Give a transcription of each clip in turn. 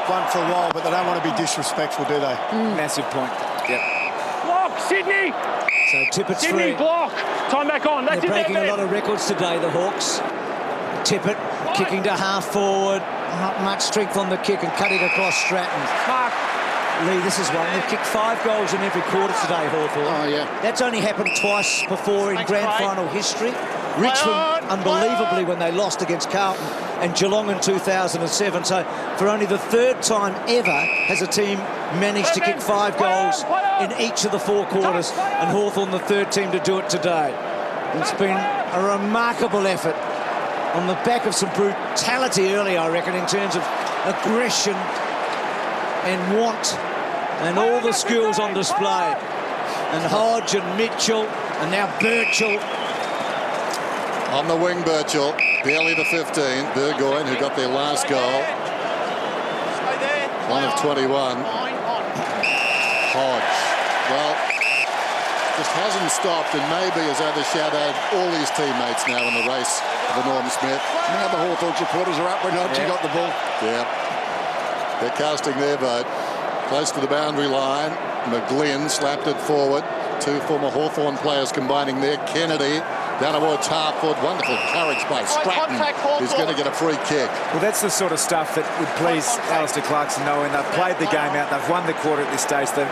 one for a while, but they don't want to be disrespectful, do they? Massive point. Yep. Block, Sydney! So Tippett's Sydney, free. block! Time back on. That's They're it, breaking a lot of records today, the Hawks. Tippett kicking to half forward. Not much strength on the kick and cutting across Stratton. Mark. Lee, this is one. They've kicked 5 goals in every quarter today, Hawthorn. Oh, yeah. That's only happened twice before in grand final history. Richmond, unbelievably, when they lost against Carlton, and Geelong in 2007. So for only the 3rd time ever has a team managed to kick 5 goals in each of the 4 quarters, and Hawthorn the 3rd team to do it today. It's been a remarkable effort on the back of some brutality early, I reckon, in terms of aggression and want, and all the skills on display. And Hodge and Mitchell, and now Birchall. On the wing, Birchall, barely the 15. Burgoyne, who got their last goal. 1 of 21. Hodge, well, just hasn't stopped and maybe has overshadowed all his teammates now in the race for Norm Smith. Now the Hawthorn supporters are up when Hodge got the ball. Yeah. They're casting their vote. Close to the boundary line. McGlynn slapped it forward. 2 former Hawthorn players combining there. Kennedy down towards half-foot. Wonderful courage by Stratton, who's going to get a free kick. Well, that's the sort of stuff that would please Alistair Clarkson, knowing they've played the game out, they've won the quarter at this stage, they've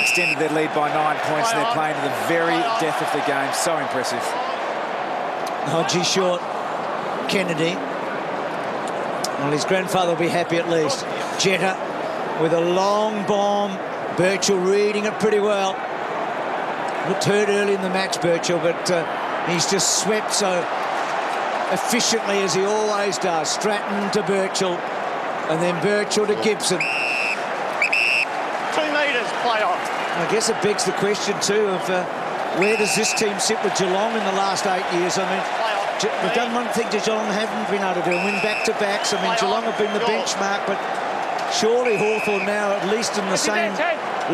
extended their lead by 9 points, and they're playing to the very death of the game. So impressive. Hodgie short, Kennedy. Well, his grandfather will be happy at least. Jetta with a long bomb. Birchall reading it pretty well. Looked hurt early in the match, Birchall, but he's just swept so efficiently as he always does. Stratton to Birchall, and then Birchall to Gibson. 2 metres, play on. I guess it begs the question too of where does this team sit with Geelong in the last 8 years? I mean, they've done one thing that Geelong haven't been able to do, and win back-to-backs. I mean, Geelong have been the benchmark, but surely Hawthorn now at least in the same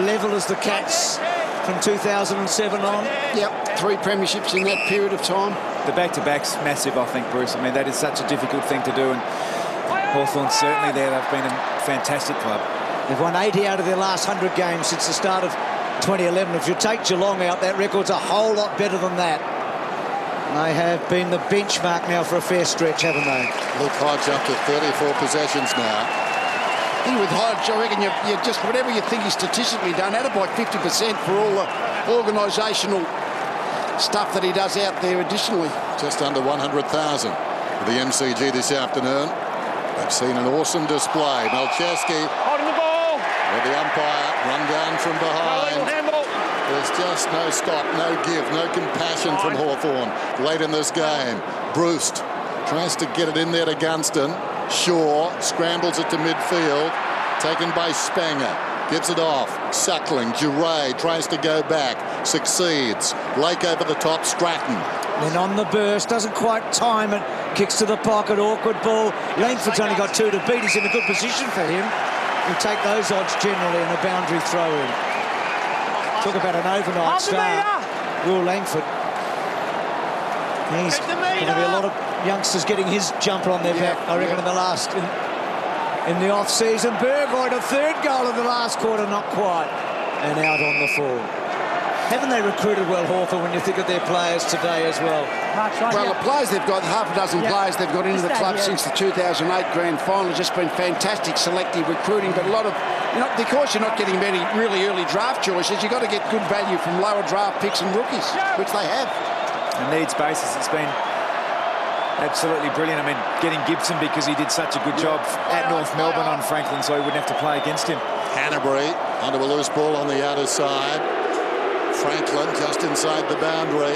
level as the Cats from 2007 on. Yep, 3 premierships in that period of time. The back-to-back's massive, I think, Bruce. I mean, that is such a difficult thing to do, and Hawthorn's certainly there. They've been a fantastic club. They've won 80 out of their last 100 games since the start of 2011. If you take Geelong out, that record's a whole lot better than that. They have been the benchmark now for a fair stretch, haven't they? Luke Hodge up to 34 possessions now. I think with Hodge, I reckon you just, whatever you think he's statistically done, add by 50% for all the organisational stuff that he does out there additionally. Just under 100,000 for the MCG this afternoon. They've seen an awesome display. Malcheski Holding the ball. with the umpire run down from behind. There's just no stop, no give, no compassion from Hawthorn late in this game. Bruce tries to get it in there to Gunston. Shaw scrambles it to midfield, taken by Spanger, gives it off. Suckling, Duray tries to go back, succeeds. Lake over the top, Stratton. Then on the burst, doesn't quite time it, kicks to the pocket, awkward ball. Langford's only got 2 to beat, he's in a good position for him. We'll take those odds generally in a boundary throw-in. Talk about an overnight start. Will Langford. He's going to be a lot of youngsters getting his jumper on their back, I reckon, in the off-season. Burgoyne, a 3rd goal in the last quarter, not quite. And out on the fall. Haven't they recruited well, Hawthorn, when you think of their players today as well? Well, the players they've got, half a dozen players they've got into the club since the 2008 grand final, has just been fantastic selective recruiting, but a lot of, because you're not getting many really early draft choices, you've got to get good value from lower draft picks and rookies, which they have. On needs basis, it's been absolutely brilliant. I mean, getting Gibson because he did such a good job at North Melbourne on Franklin, so he wouldn't have to play against him. Hanbury onto a loose ball on the outer side. Franklin just inside the boundary.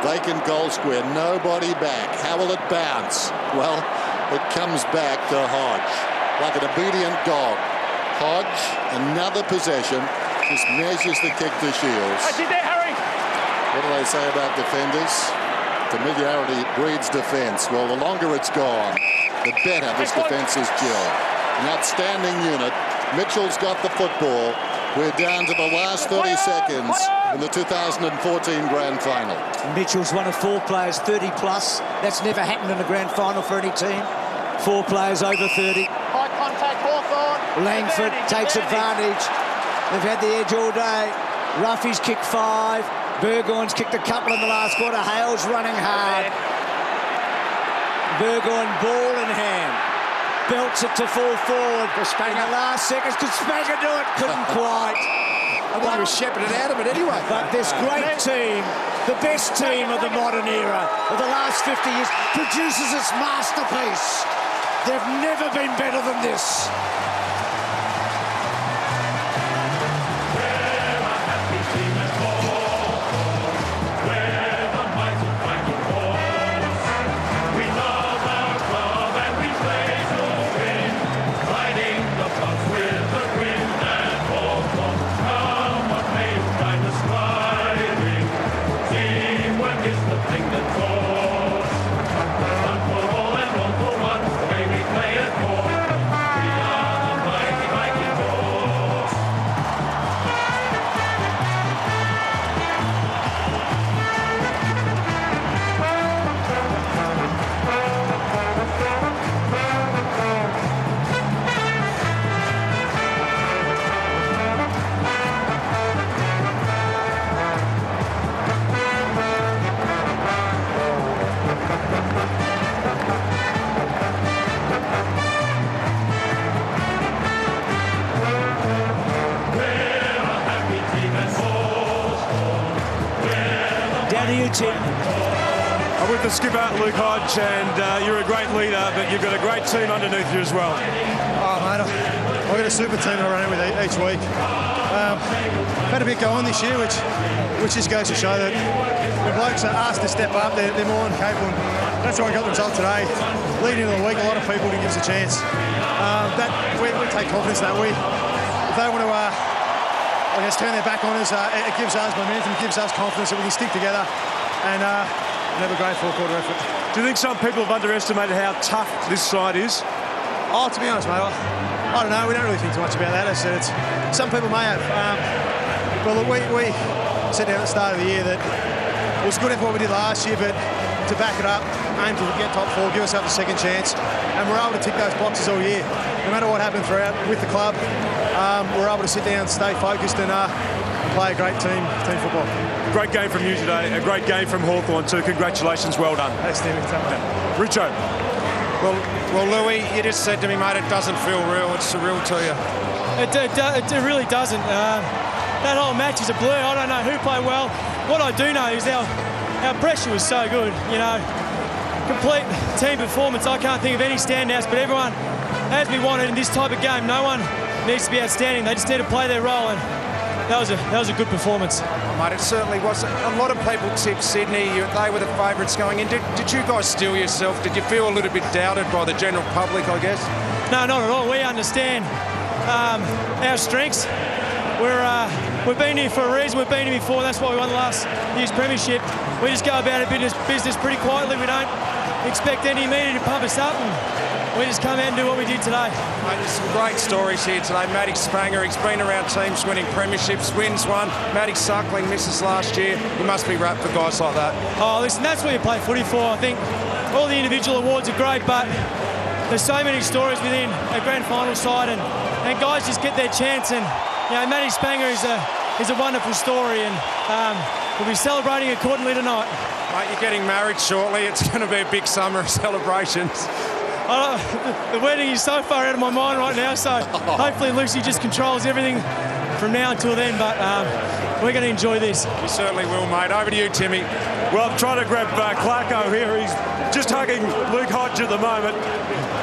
Vacant goal square, nobody back. How will it bounce? Well, it comes back to Hodge like an obedient dog. Hodge, another possession, just measures the kick to Shields. That's it there, Harry. What do they say about defenders? Familiarity breeds defence. Well, the longer it's gone, the better this defence is gelled. An outstanding unit. Mitchell's got the football. We're down to the last 30 seconds in the 2014 grand final. Mitchell's one of 4 players 30 plus. That's never happened in a grand final for any team. 4 players over 30. High contact, Hawthorn. Langford takes advantage. They've had the edge all day. Ruffy's kicked 5. Burgoyne's kicked a couple in the last quarter. Hale's running hard. Burgoyne ball in hand. Belts it to full forward. In the last seconds, could Spanger do it? Couldn't quite. I think he was shepherded out of it anyway. But this great team, the best team of the modern era of the last 50 years, produces its masterpiece. They've never been better than this. I'm with the skipper, Luke Hodge, and you're a great leader, but you've got a great team underneath you as well. Oh, mate, I've got a super team I run it with each week. Had a bit going this year, which just goes to show that the blokes are asked to step up, they're more than capable. That's why I got the result today. Leading into the week, a lot of people to give us a chance. We take confidence that week. If they want to turn their back on us, it gives us momentum, gives us confidence that we can stick together and have a great four-quarter effort. Do you think some people have underestimated how tough this side is? Oh, to be honest, mate, I don't know. We don't really think too much about that. Some people may have. But look, we said down at the start of the year that it was good for what we did last year, but to back it up, aim to get top 4, give ourselves a second chance, and we're able to tick those boxes all year. No matter what happened throughout with the club, we're able to sit down, stay focused, and play a great team football. Great game from you today, a great game from Hawthorn too. Congratulations, well done. Thanks, Stephen. Richo. Well, Louis, you just said to me, mate, it doesn't feel real. It's surreal to you. It really doesn't. That whole match is a blur. I don't know who played well. What I do know is our pressure was so good. You know, complete team performance. I can't think of any standouts, but everyone, as we wanted in this type of game, no one needs to be outstanding. They just need to play their role, and that was a good performance. Oh, mate, it certainly was. A lot of people tipped Sydney. They were the favourites going in. Did you guys steel yourself? Did you feel a little bit doubted by the general public, I guess? No, not at all. We understand our strengths. We've been here for a reason. We've been here before. That's why we won the last year's premiership. We just go about our business pretty quietly. We don't expect any media to pump us up, and we just come out and do what we did today. Mate, there's some great stories here today. Matty Spanger, he's been around teams winning premierships, wins one. Matty Suckling misses last year. He must be wrapped for guys like that. Oh, listen, that's what you play footy for. I think all the individual awards are great, but there's so many stories within a grand final side, and guys just get their chance. And you know, Matty Spanger is a wonderful story, and we'll be celebrating accordingly tonight. Mate, you're getting married shortly. It's going to be a big summer of celebrations. The wedding is so far out of my mind right now, so hopefully Lucy just controls everything from now until then, but we're going to enjoy this. You certainly will, mate. Over to you, Timmy. Well, I'm trying to grab Clarko here. He's just hugging Luke Hodge at the moment.